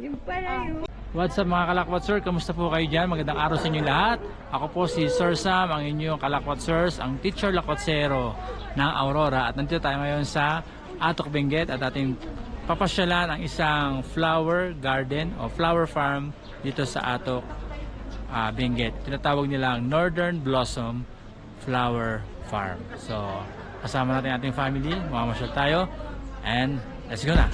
Yung pala yun. What's up mga Kalakwat Sir? Kamusta po kayo dyan? Magandang araw sa inyo lahat. Ako po si Sir Sam, ang inyong Kalakwat Sirs, ang teacher lakwatsero ng Aurora. At nandito tayo ngayon sa Atok Benguet at ating papasyalan ang isang flower garden o flower farm dito sa Atok Benguet. Tinatawag nilang Northern Blossom Flower Farm. So, kasama natin ating family, mamamasyal tayo, and let's go na!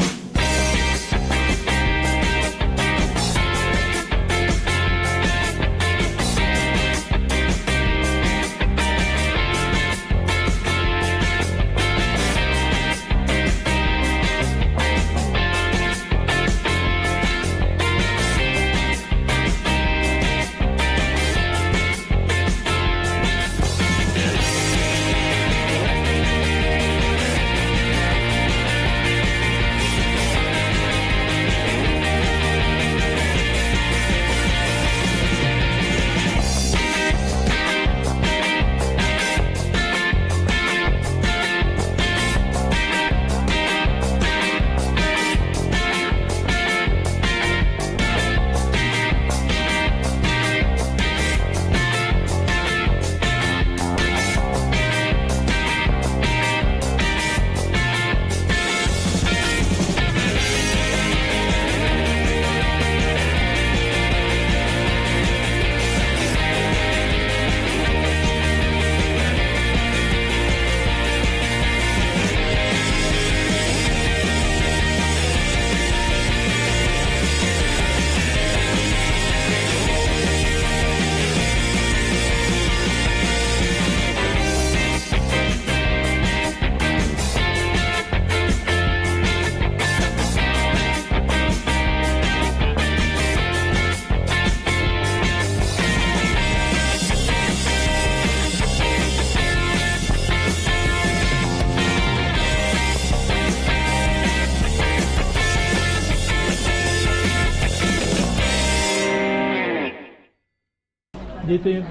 Dito yung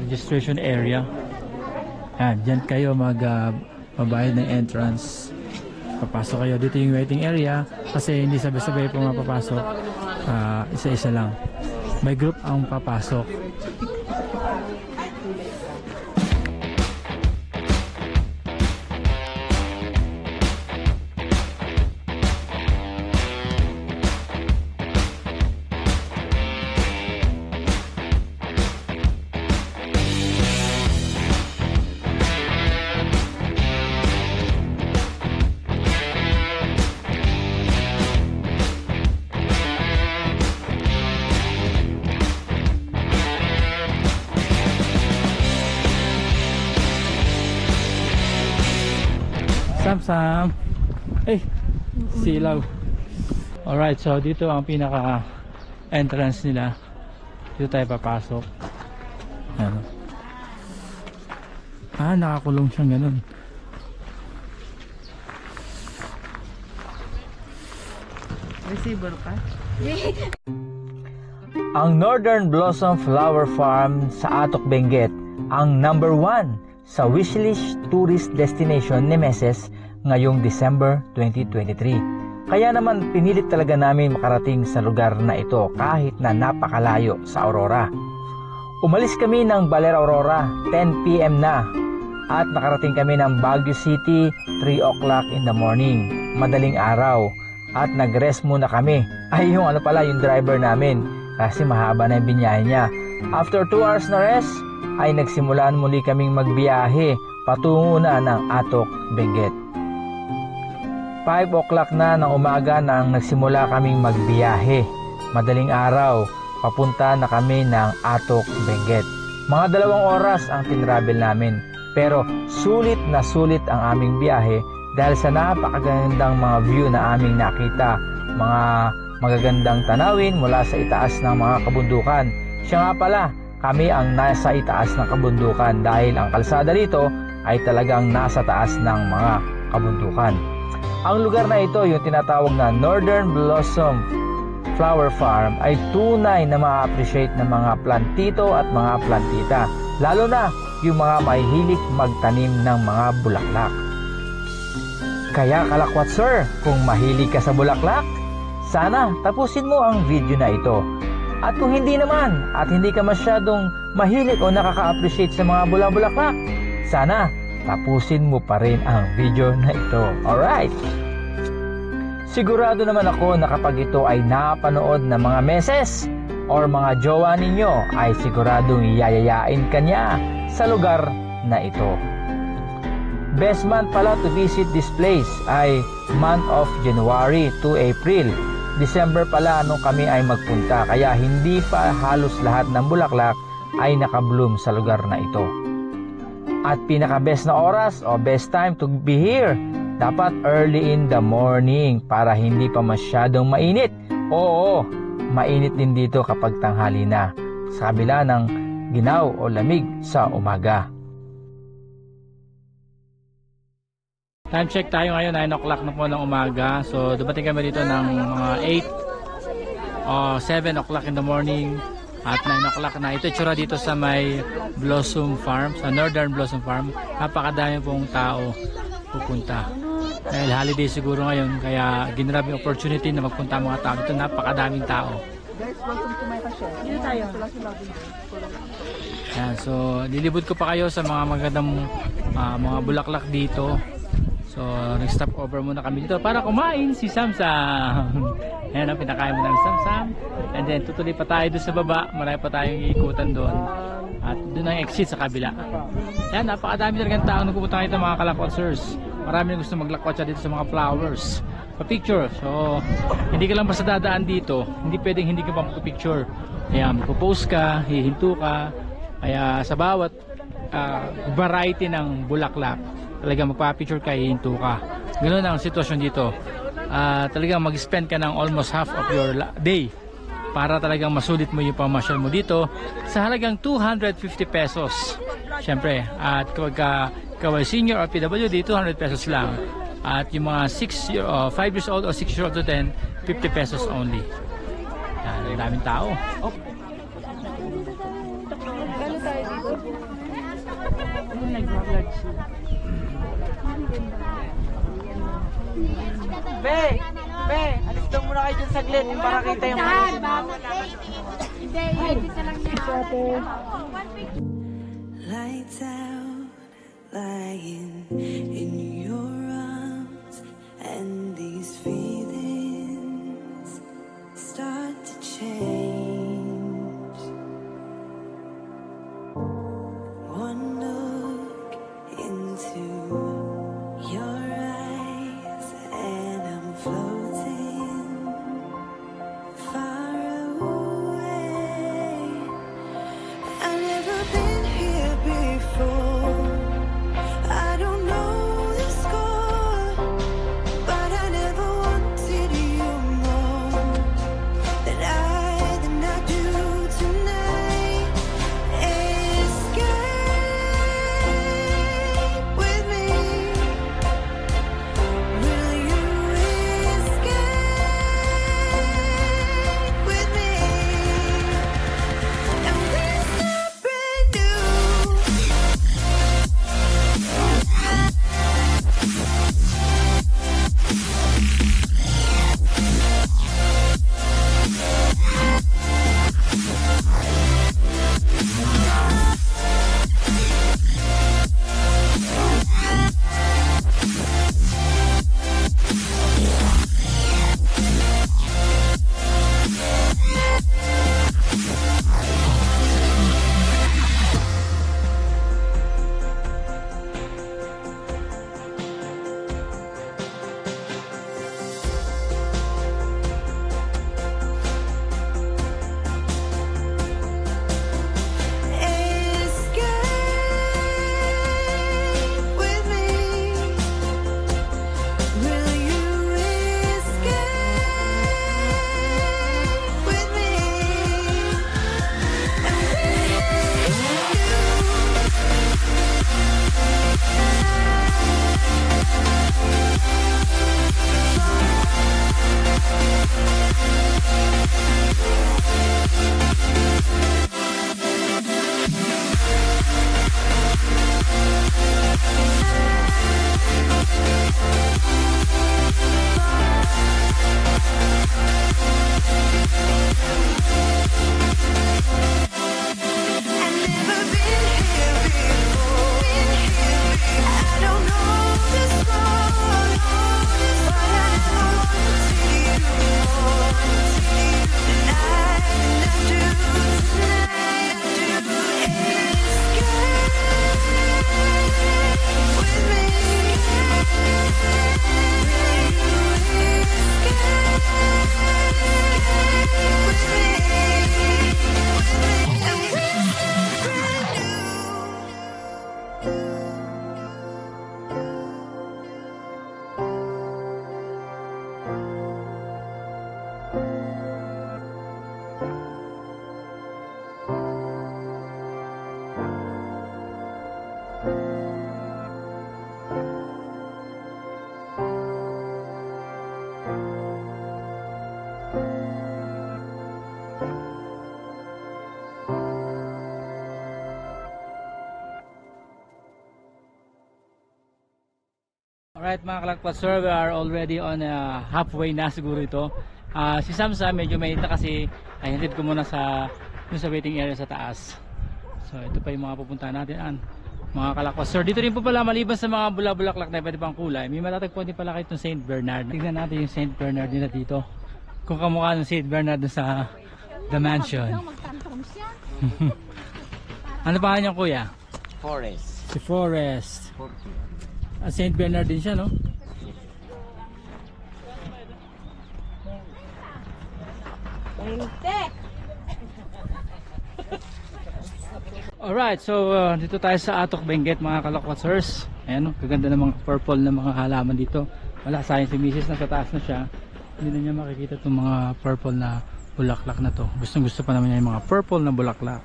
registration area. Yan, dyan kayo magbayad ng entrance. Papasok kayo. Dito yung waiting area kasi hindi sabay-sabay po mapapasok. Isa-isa lang. May group ang papasok. Sam. Silaw. Alright, so dito ang pinaka entrance nila. Dito tayo papasok. Ano? Nakakulong siyang ganun. Receiver ka? Ang Northern Blossom Flower Farm sa Atok Benguet ang number 1 sa wishlist tourist destination ni Meses ngayong December 2023. Kaya naman pinilit talaga namin makarating sa lugar na ito kahit na napakalayo sa Aurora. Umalis kami ng Baler Aurora 10 PM na at nakarating kami ng Baguio City 3 o'clock in the morning, madaling araw, at nag-rest muna kami. Yung driver namin kasi mahaba na yung binyahe niya. After 2 hours na rest ay nagsimulan muli kaming magbiyahe patungo na ng Atok Benguet. 5 o'clock na ng umaga nang nagsimula kaming magbiyahe. Madaling araw, papunta na kami ng Atok Benguet. Mga 2 oras ang tinravel namin, pero sulit na sulit ang aming biyahe dahil sa napakagandang mga view na aming nakita, mga magagandang tanawin mula sa itaas ng mga kabundukan. Siya nga pala, kami ang nasa itaas ng kabundukan dahil ang kalsada dito ay talagang nasa taas ng mga kabundukan. Ang lugar na ito, yung tinatawag na Northern Blossom Flower Farm, ay tunay na ma-appreciate ng mga plantito at mga plantita, lalo na yung mga mahihilig magtanim ng mga bulaklak. Kaya kalakwat sir, kung mahilig ka sa bulaklak, sana tapusin mo ang video na ito. At kung hindi naman, at hindi ka masyadong mahilig o nakaka-appreciate sa mga bulaklak, sana tapusin mo pa rin ang video na ito. Alright? Sigurado naman ako na kapag ito ay napanood ng mga meses or mga jowa ninyo, ay siguradong yayayain ka niya sa lugar na ito. Best month pala to visit this place ay month of January to April. December pala nung kami ay magpunta, kaya hindi pa halos lahat ng bulaklak ay nakabloom sa lugar na ito. At pinaka-best na oras o best time to be here, dapat early in the morning para hindi pa masyadong mainit. Oo, mainit din dito kapag tanghali na, sa kabila ng ginaw o lamig sa umaga. Time check tayo ngayon, 9 o'clock na po ng umaga. So dumating kami dito ng mga 8 o 7 o'clock in the morning. At 9 o'clock na. Ito itsura dito sa may Blossom Farm, sa Northern Blossom Farm. Napakadami pong tao pupunta. Dahil holiday siguro ngayon, kaya ginrab yung opportunity na magpunta mga tao. Ito napakadaming tao. Dito tayo. Yan, so lilibot ko pa kayo sa mga magandang mga bulaklak dito. So nag-stop over muna kami dito para kumain si Samsam. Ayan ang pinakain mo namin Samsam. And then tutuloy pa tayo doon sa baba. Marami pa tayong iikutan doon. At doon ang exit sa kabila. Yan, napakadami talagang tao na pupunta dito mga kalakwatsers. Marami na gusto maglakwatsa dito sa mga flowers. Pa-picture. So hindi ka lang basta dadaan dito. Hindi pwedeng hindi ka pa magpa-picture. Kaya magpo-post ka, hihinto ka. Kaya sa bawat variety ng bulaklak, talagang magpa-picture ka, hihinto ka. Ganun ang sitwasyon dito. Talagang mag-spend ka ng almost half of your day para talagang masulit mo yung pamasyal mo dito sa halagang 250 pesos. Siyempre, at kapag ikaw ay senior or PWD, 200 pesos lang. At yung mga 5 years old or 6 years old to 10, 50 pesos only. Yan, ang daming tao. Nag-vlog siya. Be, alis daw muna kayo dyan saglit para kita yung Hindi, edit na lang niya. Lights out, lying in your arms, and these feelings start to change. One look into your eyes, and I'm floating far away. I've never been here before. I don't know the score, but I never wanted you more than I do tonight. Escape with me. Will you escape? Alright mga kalakpat sir, we are already on halfway na siguro ito. Si Samsa medyo mainit na kasi ay hatid ko muna sa waiting area sa taas. So ito pa yung mga pupuntahan natin mga kalakpat sir. Dito rin po pala maliban sa mga bulaklak na pwede pang kulay, may matatagpuan din pala kayo itong St. Bernard. Tignan natin yung St. Bernard nila dito. Kung kamukha ng St. Bernard sa The Mansion. Ano pa niya kuya? Forest. Si Forest. St. Bernard din siya, no? Alright, so dito tayo sa Atok Benguet mga kalakwatsers. Ayan, no? Kaganda ng mga purple na mga halaman dito. Wala, sayang si Mrs. nasa taas na siya. Hindi na niya makikita itong mga purple na bulaklak na to. Gustong gusto pa naman niya yung mga purple na bulaklak.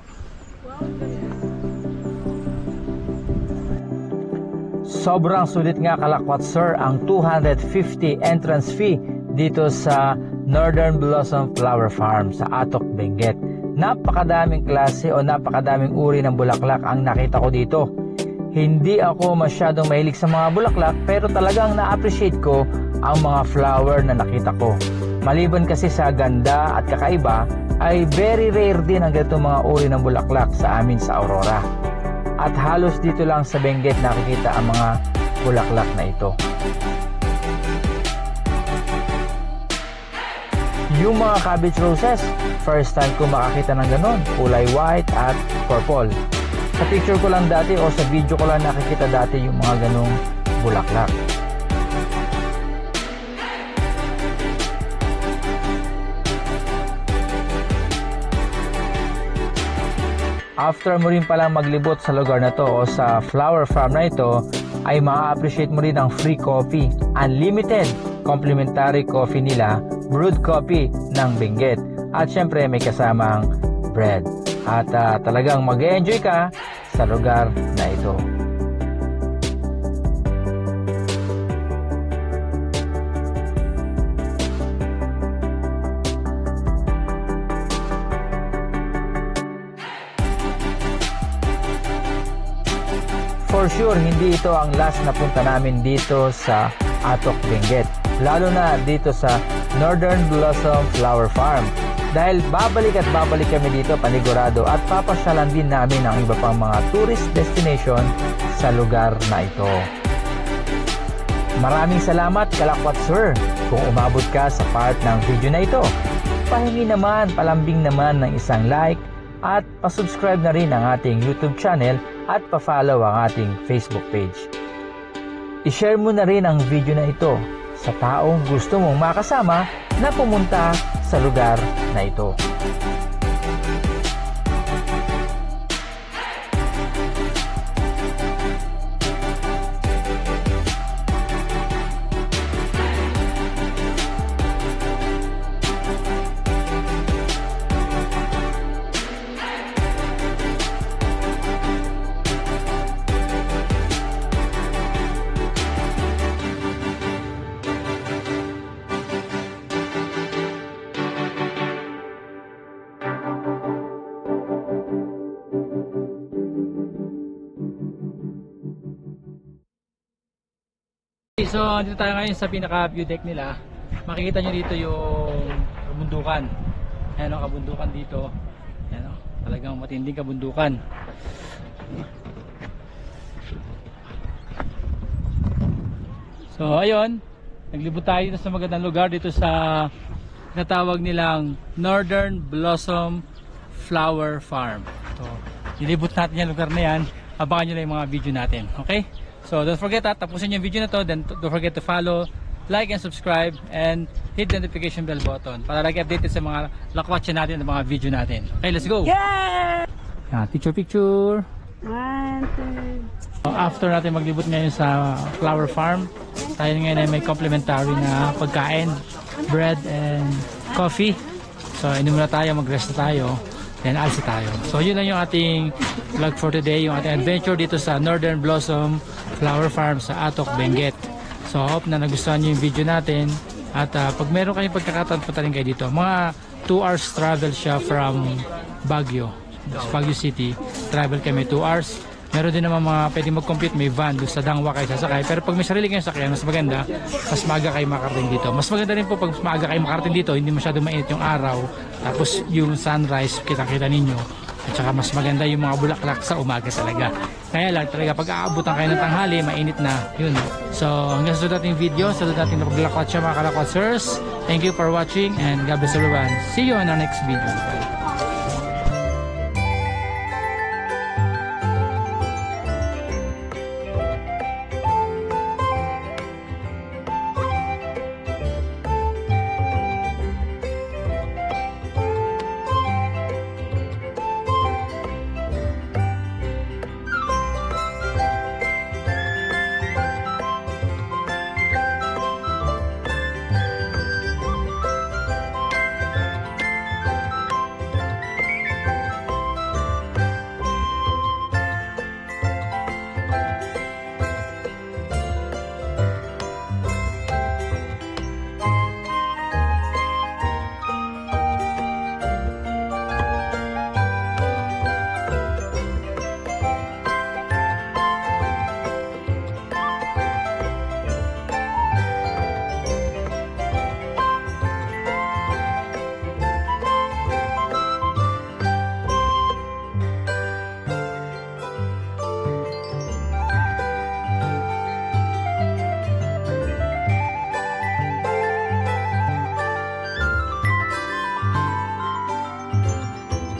Sobrang sulit nga kalakwatsir ang 250 entrance fee dito sa Northern Blossom Flower Farm sa Atok Benguet. Napakadaming klase o napakadaming uri ng bulaklak ang nakita ko dito. Hindi ako masyadong mahilig sa mga bulaklak pero talagang na-appreciate ko ang mga flower na nakita ko. Maliban kasi sa ganda at kakaiba ay very rare din ang ganitong mga uri ng bulaklak sa amin sa Aurora. At halos dito lang sa Benguet nakikita ang mga bulaklak na ito. Yung mga cabbage roses, first time ko makakita ng ganon, kulay white at purple. Sa picture ko lang dati o sa video ko lang nakikita dati yung mga ganong bulaklak. After mo rin palang maglibot sa lugar na to o sa flower farm na ito, ay ma-appreciate mo rin ang free coffee. Unlimited complimentary coffee nila, brewed coffee ng Benguet. At syempre may kasamang bread. At talagang mag-enjoy ka sa lugar na ito. For sure, hindi ito ang last na punta namin dito sa Atok Benguet. Lalo na dito sa Northern Blossom Flower Farm. Dahil babalik at babalik kami dito panigurado at papasyalan din namin ang iba pang mga tourist destination sa lugar na ito. Maraming salamat kalakwatsir kung umabot ka sa part ng video na ito. Pahingi naman, palambing naman ng isang like at pasubscribe na rin ang ating YouTube channel at pa-follow ang ating Facebook page. I-share mo na rin ang video na ito sa taong gusto mong makasama na pumunta sa lugar na ito. So, dito tayo ngayon sa pinaka view deck nila. Makikita nyo dito yung kabundukan. Ayan o, kabundukan dito. Ayan o, talagang matinding kabundukan. So, ayun. Naglibot tayo dito sa magandang lugar dito sa natawag nilang Northern Blossom Flower Farm. So, nilibot natin yung lugar na yan. Abangan nyo na yung mga video natin. Okay? So don't forget tapusin yung video na to, then don't forget to follow, like and subscribe and hit the notification bell button para lagi updated sa mga lakwatsa natin at mga video natin. Okay, let's go! Yeah! Picture! 1, 2. So, after natin maglibot ngayon sa flower farm, tayo ngayon ay may complimentary na pagkain, bread and coffee. So inom na tayo, mag-rest na tayo. Then alsi tayo. So yun lang yung ating vlog for today, yung ating adventure dito sa Northern Blossom Flower Farm sa Atok Benguet. So hope na nagustuhan nyo yung video natin at pag meron kayong pagkakataon punta rin kayo dito. Mga 2 hours travel siya from Baguio City. Travel kami 2 hours. Meron din naman mga pwede mag-compute, may van doon sa Dangwa kayo sasakay. Pero pag may sarili kayong sakyan, mas maganda, mas maaga kayo makarating dito. Mas maganda rin po pag mas maaga kayo makarating dito, hindi masyado mainit yung araw. Tapos yung sunrise, kita-kita ninyo. At saka mas maganda yung mga bulaklak sa umaga talaga. Kaya lang talaga pag aabutan kayo ng tanghali, mainit na. Yun. So hanggang sa natin yung video, sa natin na paglalakwat siya mga kalakwatsers. Thank you for watching and God bless everyone. See you on our next video. Bye.